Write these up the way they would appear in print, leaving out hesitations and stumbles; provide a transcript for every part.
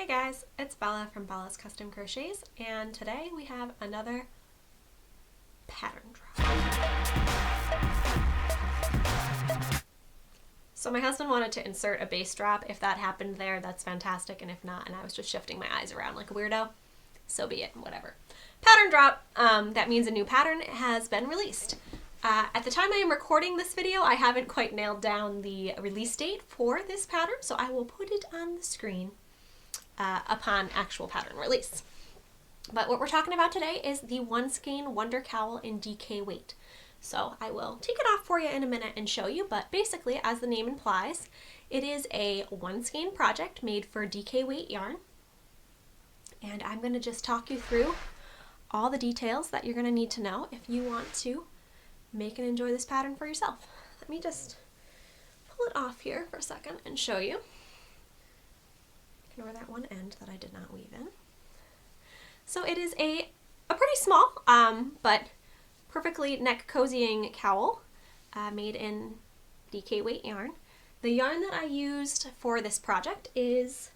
Hey guys, it's Bella from Bella's Custom Crochets, and today we have another pattern drop. So my husband wanted to insert a base drop. If that happened there, that's fantastic, and if not, and I was just shifting my eyes around like a weirdo, so be it, whatever. Pattern drop, that means a new pattern has been released. At the time I am recording this video, I haven't quite nailed down the release date for this pattern, so I will put it on the screen upon actual pattern release. But what we're talking about today is the One-Skein-Wonder Cowl in DK weight. So I will take it off for you in a minute and show you, but basically, as the name implies, it is a one skein project made for DK weight yarn. And I'm going to just talk you through all the details that you're going to need to know if you want to make and enjoy this pattern for yourself. Let me just pull it off here for a second and show you. Ignore that one end that I did not weave in. So it is a pretty small, but perfectly neck cozying cowl made in DK weight yarn. The yarn that I used for this project is,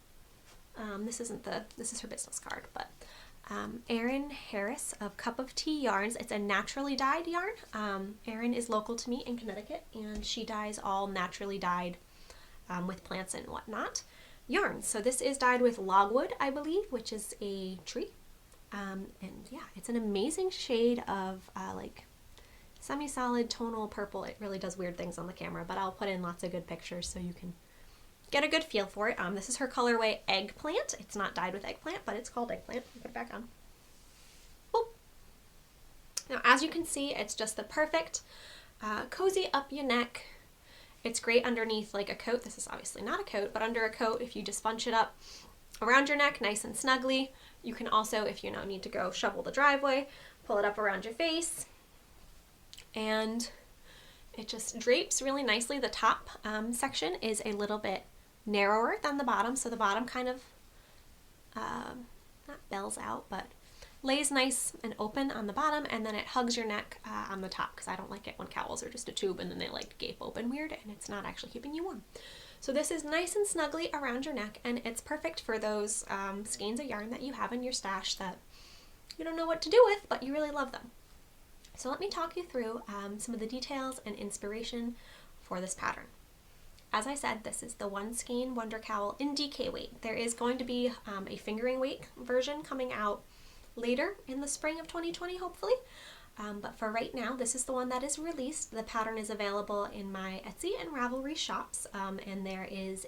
this is her business card, but Erin Harris of Cup of Tea Yarns. It's a naturally dyed yarn. Erin is local to me in Connecticut, and she dyes all naturally dyed with plants and whatnot yarns. So this is dyed with logwood, I believe, which is a tree. And yeah, it's an amazing shade of like semi-solid tonal purple. It really does weird things on the camera, but I'll put in lots of good pictures so you can get a good feel for it. This is her colorway Eggplant. It's not dyed with eggplant, but it's called Eggplant. Put it back on. Boop. Now, as you can see, it's just the perfect cozy up your neck. It's great underneath like a coat. This is obviously not a coat, but under a coat, if you just bunch it up around your neck nice and snugly. You can also, if you now need to go shovel the driveway, pull it up around your face. And it just drapes really nicely. The top section is a little bit narrower than the bottom, so the bottom kind of, not bells out, but lays nice and open on the bottom, and then it hugs your neck on the top, because I don't like it when cowls are just a tube and then they like gape open weird, and it's not actually keeping you warm. So this is nice and snugly around your neck, and it's perfect for those skeins of yarn that you have in your stash that you don't know what to do with, but you really love them. So let me talk you through some of the details and inspiration for this pattern. As I said, this is the One-Skein-Wonder Cowl in DK weight. There is going to be a fingering weight version coming out later in the spring of 2020, hopefully. But for right now, this is the one that is released. The pattern is available in my Etsy and Ravelry shops, and there is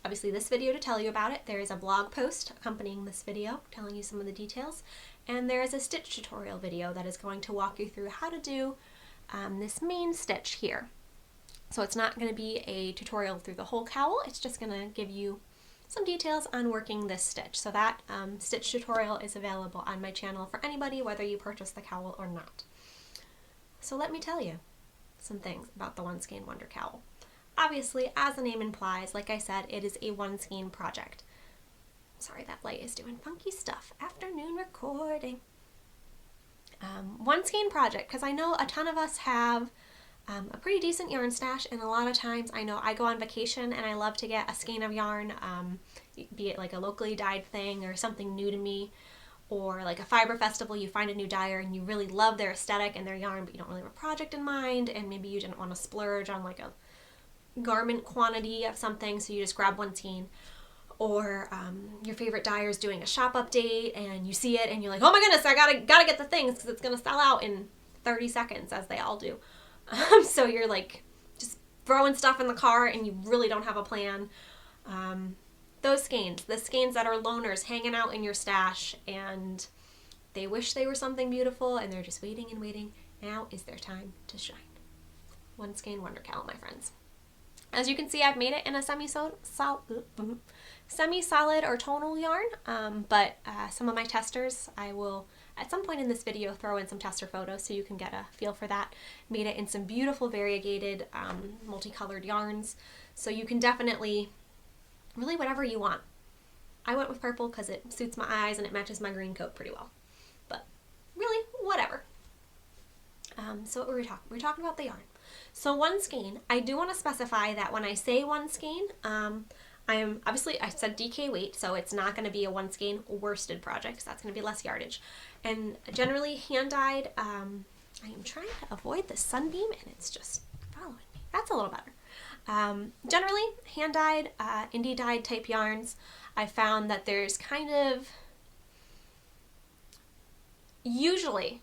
obviously this video to tell you about it. There is a blog post accompanying this video telling you some of the details, and there is a stitch tutorial video that is going to walk you through how to do this main stitch here. So it's not going to be a tutorial through the whole cowl, it's just going to give you some details on working this stitch. So that stitch tutorial is available on my channel for anybody, whether you purchase the cowl or not. So let me tell you some things about the One-Skein-Wonder Cowl. Obviously, as the name implies, like I said, it is a one skein project. Sorry, that light is doing funky stuff. Afternoon recording. One skein project, because I know a ton of us have a pretty decent yarn stash, and a lot of times I know I go on vacation and I love to get a skein of yarn, be it like a locally dyed thing or something new to me, or like a fiber festival, you find a new dyer and you really love their aesthetic and their yarn, but you don't really have a project in mind, and maybe you didn't want to splurge on like a garment quantity of something, so you just grab one skein. Or your favorite dyer is doing a shop update and you see it and you're like, oh my goodness, I gotta get the things because it's gonna sell out in 30 seconds, as they all do. So you're like just throwing stuff in the car and you really don't have a plan. Those skeins, the skeins that are loners hanging out in your stash and they wish they were something beautiful and they're just waiting and waiting. Now is their time to shine. One-Skein-Wonder Cowl, my friends. As you can see, I've made it in a semi-solid or tonal yarn, but some of my testers, I will at some point in this video throw in some tester photos so you can get a feel for that. Made it in some beautiful variegated multicolored yarns, so you can definitely, really whatever you want. I went with purple because it suits my eyes and it matches my green coat pretty well, but really whatever. So what were we talking? We were talking about the yarn. So one skein, I do want to specify that when I say one skein, I said DK weight, so it's not going to be a one skein worsted project, so that's going to be less yardage. And generally hand-dyed, I am trying to avoid the sunbeam and it's just following me. That's a little better. Generally hand-dyed, indie-dyed type yarns, I found that there's kind of, usually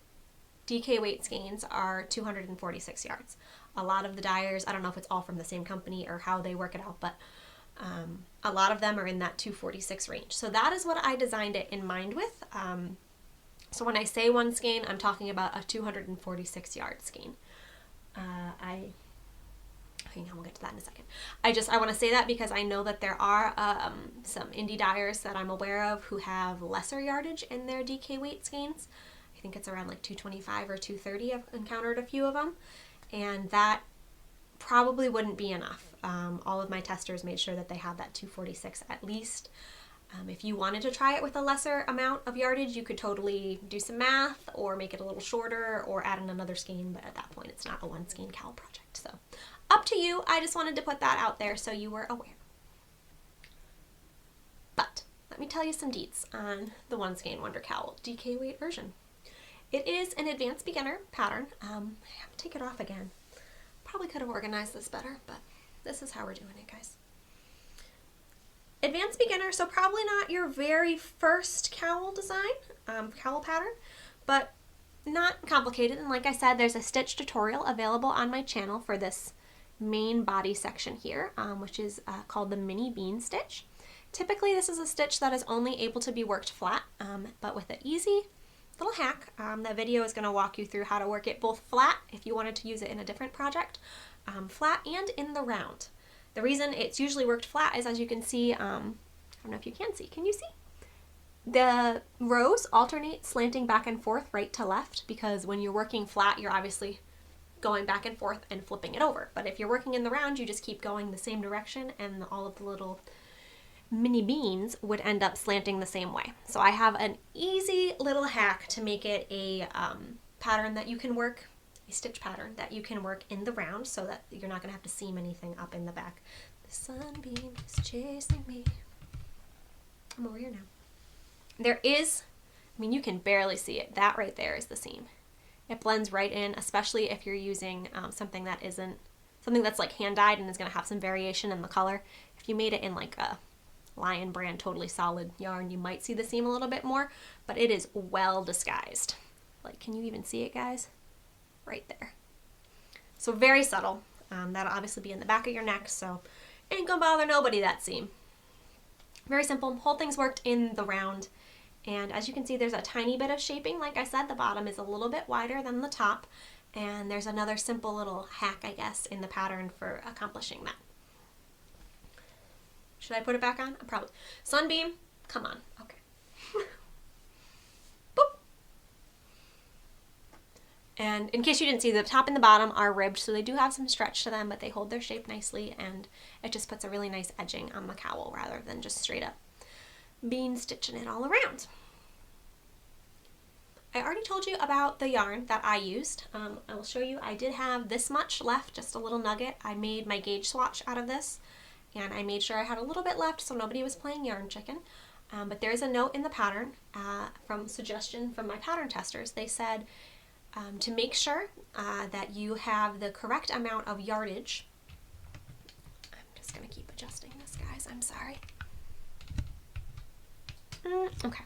DK weight skeins are 246 yards. A lot of the dyers, I don't know if it's all from the same company or how they work it out, but a lot of them are in that 246 range. So that is what I designed it in mind with. So when I say one skein, I'm talking about a 246 yard skein. Hang on, we'll get to that in a second. I want to say that because I know that there are some indie dyers that I'm aware of who have lesser yardage in their DK weight skeins. I think it's around like 225 or 230. I've encountered a few of them, and that probably wouldn't be enough. All of my testers made sure that they had that 246 at least. If you wanted to try it with a lesser amount of yardage, you could totally do some math or make it a little shorter or add in another skein, but at that point it's not a one skein cowl project. So up to you. I just wanted to put that out there so you were aware. But let me tell you some deets on the One-Skein-Wonder Cowl DK weight version. It is an advanced beginner pattern. I have to take it off again. Probably could have organized this better, but this is how we're doing it, guys. Advanced beginner, so probably not your very first cowl design, cowl pattern, but not complicated. And like I said, there's a stitch tutorial available on my channel for this main body section here, which is called the mini bean stitch. Typically, this is a stitch that is only able to be worked flat, but with an easy little hack, the video is going to walk you through how to work it both flat if you wanted to use it in a different project, flat and in the round. The reason it's usually worked flat is, as you can see, I don't know if you can you see? The rows alternate slanting back and forth right to left, because when you're working flat, you're obviously going back and forth and flipping it over. But if you're working in the round, you just keep going the same direction and all of the little mini beans would end up slanting the same way. So I have an easy little hack to make it a pattern that you can work, a stitch pattern that you can work in the round so that you're not going to have to seam anything up in the back. The sunbeam is chasing me. I'm over here now. There is, you can barely see it. That right there is the seam. It blends right in, especially if you're using something that's like hand dyed and is going to have some variation in the color. If you made it in like a Lion brand totally solid yarn, you might see the seam a little bit more, but it is well disguised. Like, can you even see it, guys? Right there. So very subtle. That'll obviously be in the back of your neck, so ain't gonna bother nobody, that seam. Very simple. Whole thing's worked in the round, and as you can see, there's a tiny bit of shaping. Like I said, the bottom is a little bit wider than the top, and there's another simple little hack, I guess, in the pattern for accomplishing that. Should I put it back on? Probably. Sunbeam, come on. Okay. Boop. And in case you didn't see, the top and the bottom are ribbed, so they do have some stretch to them, but they hold their shape nicely, and it just puts a really nice edging on the cowl rather than just straight up bean stitching it all around. I already told you about the yarn that I used. I will show you. I did have this much left, just a little nugget. I made my gauge swatch out of this, and I made sure I had a little bit left so nobody was playing yarn chicken. But there is a note in the pattern from suggestion from my pattern testers. They said to make sure that you have the correct amount of yardage. I'm just going to keep adjusting this, guys. I'm sorry. Okay.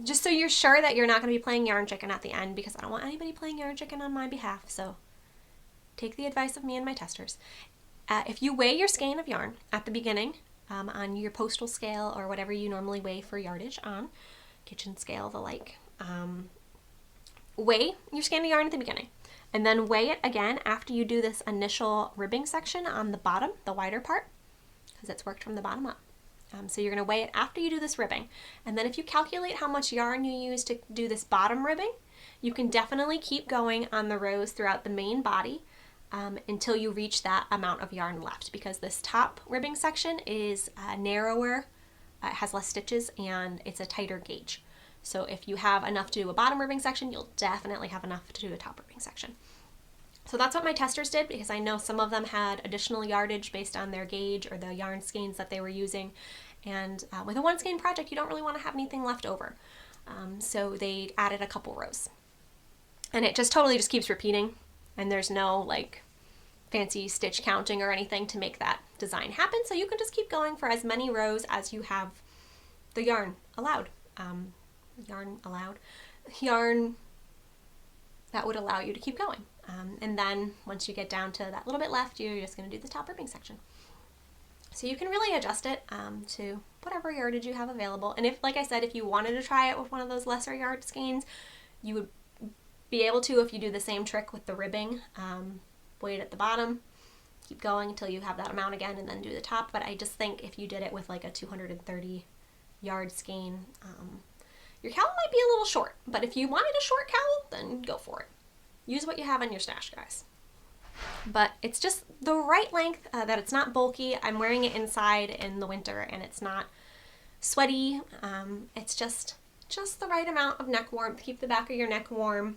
Just so you're sure that you're not going to be playing yarn chicken at the end, because I don't want anybody playing yarn chicken on my behalf. So take the advice of me and my testers. If you weigh your skein of yarn at the beginning on your postal scale or whatever you normally weigh for yardage on, kitchen scale, the like, weigh your skein of yarn at the beginning and then weigh it again after you do this initial ribbing section on the bottom, the wider part, because it's worked from the bottom up. So you're going to weigh it after you do this ribbing. And then if you calculate how much yarn you use to do this bottom ribbing, you can definitely keep going on the rows throughout the main body until you reach that amount of yarn left, because this top ribbing section is narrower, it has less stitches, and it's a tighter gauge. So if you have enough to do a bottom ribbing section, you'll definitely have enough to do a top ribbing section. So that's what my testers did, because I know some of them had additional yardage based on their gauge or the yarn skeins that they were using. And with a one skein project, you don't really want to have anything left over. So they added a couple rows. And it just totally just keeps repeating. And there's no like fancy stitch counting or anything to make that design happen. So you can just keep going for as many rows as you have the yarn allowed. Yarn that would allow you to keep going. And then once you get down to that little bit left, you're just going to do the top ribbing section. So you can really adjust it to whatever yardage you have available. And if, like I said, if you wanted to try it with one of those lesser yard skeins, you would be able to if you do the same trick with the ribbing. Wait at the bottom, keep going until you have that amount again, and then do the top. But I just think if you did it with like a 230 yard skein, your cowl might be a little short. But if you wanted a short cowl, then go for it. Use what you have in your stash, guys. But it's just the right length, that it's not bulky. I'm wearing it inside in the winter and it's not sweaty. It's just the right amount of neck warmth. Keep the back of your neck warm,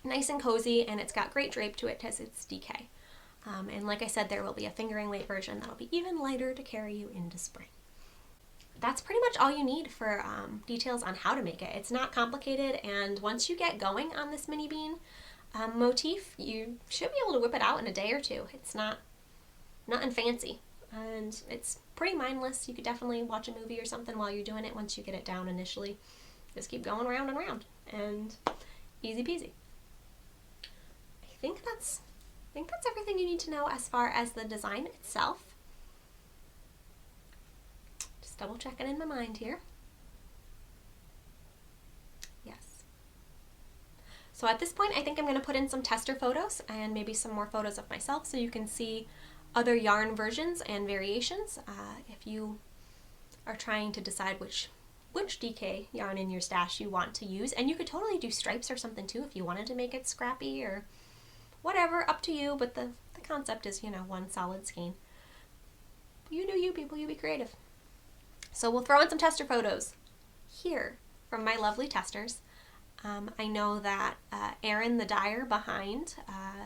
nice and cozy, and it's got great drape to it because it's DK. And like I said, there will be a fingering weight version that'll be even lighter to carry you into spring. That's pretty much all you need for details on how to make it. It's not complicated, and once you get going on this mini bean motif, you should be able to whip it out in a day or two. It's nothing fancy, and it's pretty mindless. You could definitely watch a movie or something while you're doing it once you get it down initially. Just keep going round and round, and easy peasy. I think that's everything you need to know as far as the design itself. Double checking in my mind here. Yes. So at this point, I think I'm going to put in some tester photos and maybe some more photos of myself so you can see other yarn versions and variations if you are trying to decide which DK yarn in your stash you want to use. And you could totally do stripes or something too if you wanted to make it scrappy or whatever, up to you. But the concept is, one solid skein. You do you, people. You be creative. So we'll throw in some tester photos here from my lovely testers. I know that Erin, the dyer behind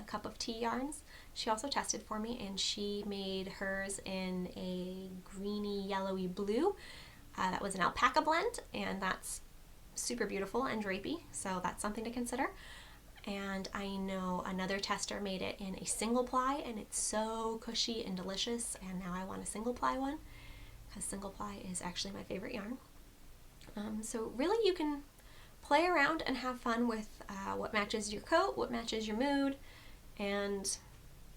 Cup of Tea Yarns, she also tested for me, and she made hers in a greeny yellowy blue. That was an alpaca blend, and that's super beautiful and drapey, so that's something to consider. And I know another tester made it in a single ply, and it's so cushy and delicious, and now I want a single ply one, because single ply is actually my favorite yarn. So really you can play around and have fun with what matches your coat, what matches your mood, and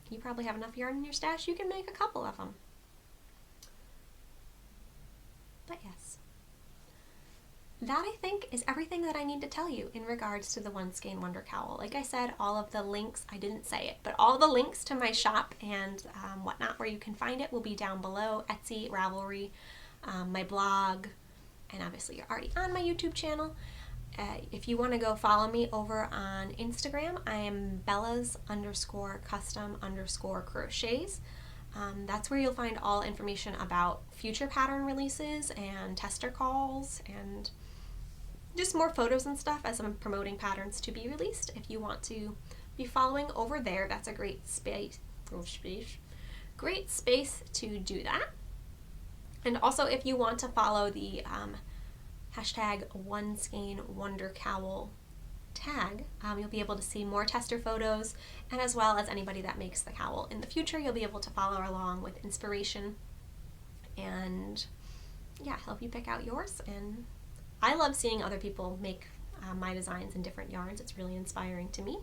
you probably have enough yarn in your stash, you can make a couple of them. But yes, that I think is everything that I need to tell you in regards to the One-Skein-Wonder Cowl. Like I said, all of the links, I didn't say it, but all the links to my shop and whatnot where you can find it will be down below. Etsy, Ravelry, my blog, and obviously you're already on my YouTube channel. If you want to go follow me over on Instagram, I am Bellas_custom_crochets. That's where you'll find all information about future pattern releases and tester calls and just more photos and stuff as I'm promoting patterns to be released. If you want to be following over there, that's a great space to do that. And also if you want to follow the hashtag One-Skein-Wonder Cowl tag, you'll be able to see more tester photos, and as well as anybody that makes the cowl in the future, you'll be able to follow along with inspiration and help you pick out yours. And I love seeing other people make my designs in different yarns. It's really inspiring to me.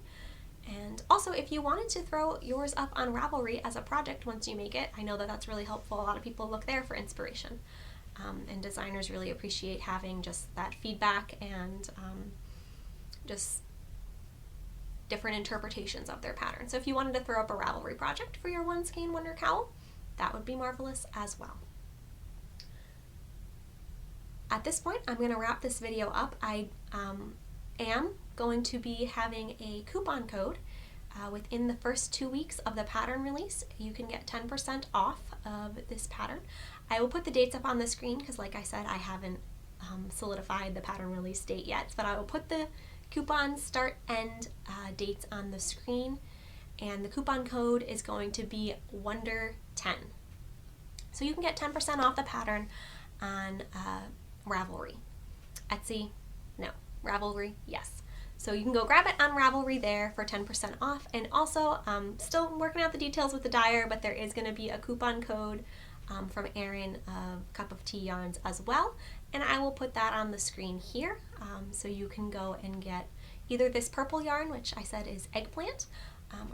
And also, if you wanted to throw yours up on Ravelry as a project once you make it, I know that that's really helpful. A lot of people look there for inspiration, and designers really appreciate having just that feedback and just different interpretations of their pattern. So if you wanted to throw up a Ravelry project for your One-Skein-Wonder Cowl, that would be marvelous as well. At this point, I'm going to wrap this video up. I am going to be having a coupon code within the first 2 weeks of the pattern release. You can get 10% off of this pattern. I will put the dates up on the screen because, like I said, I haven't solidified the pattern release date yet, but I will put the coupon start end dates on the screen. and the coupon code is going to be Wonder10. So you can get 10% off the pattern on Ravelry. Etsy? No. Ravelry? Yes. So you can go grab it on Ravelry there for 10% off. And also, still working out the details with the dyer, but there is going to be a coupon code from Erin of Cup of Tea Yarns as well. And I will put that on the screen here. So you can go and get either this purple yarn, which I said is eggplant,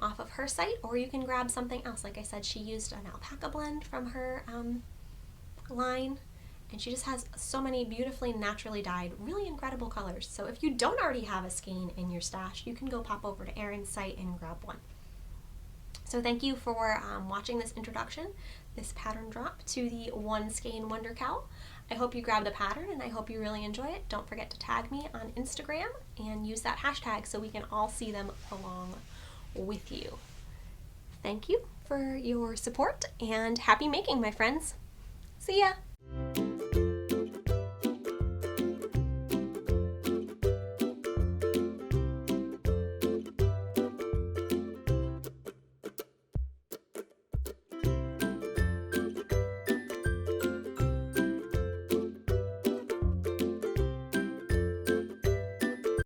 off of her site, or you can grab something else. Like I said, she used an alpaca blend from her line. And she just has so many beautifully naturally dyed, really incredible colors. So if you don't already have a skein in your stash, you can go pop over to Erin's site and grab one. So thank you for watching this introduction, this pattern drop to the One-Skein-Wonder Cowl. I hope you grab the pattern and I hope you really enjoy it. Don't forget to tag me on Instagram and use that hashtag so we can all see them along with you. Thank you for your support and happy making, my friends. See ya!